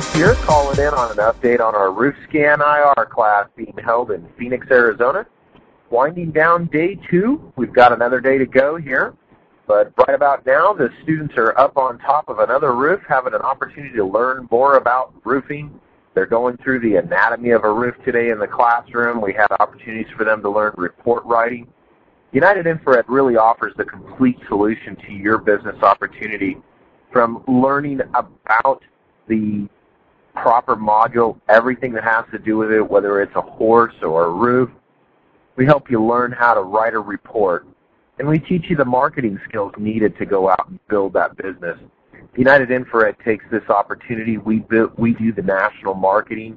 Adams here, calling in on an update on our Roof Scan IR class being held in Phoenix, Arizona. Winding down day 2. We've got another day to go here. But right about now, the students are up on top of another roof, having an opportunity to learn more about roofing. They're going through the anatomy of a roof today in the classroom. We had opportunities for them to learn report writing. United Infrared really offers the complete solution to your business opportunity, from learning about the proper module, everything that has to do with it, whether it's a horse or a roof. We help you learn how to write a report, and we teach you the marketing skills needed to go out and build that business. United Infrared takes this opportunity. We do the national marketing.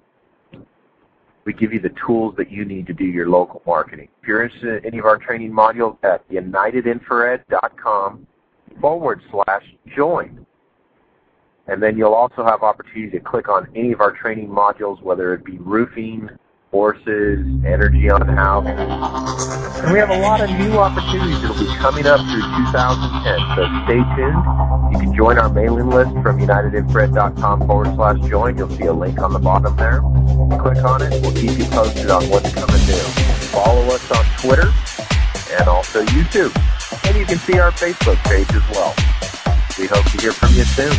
We give you the tools that you need to do your local marketing. If you're interested in any of our training modules, at unitedinfrared.com/join. And then you'll also have opportunity to click on any of our training modules, whether it be roofing, horses, energy on the house. And we have a lot of new opportunities that will be coming up through 2010, so stay tuned. You can join our mailing list from unitedinfrared.com/join. You'll see a link on the bottom there. Click on it. We'll keep you posted on what's coming new. Follow us on Twitter and also YouTube. And you can see our Facebook page as well. We hope to hear from you soon.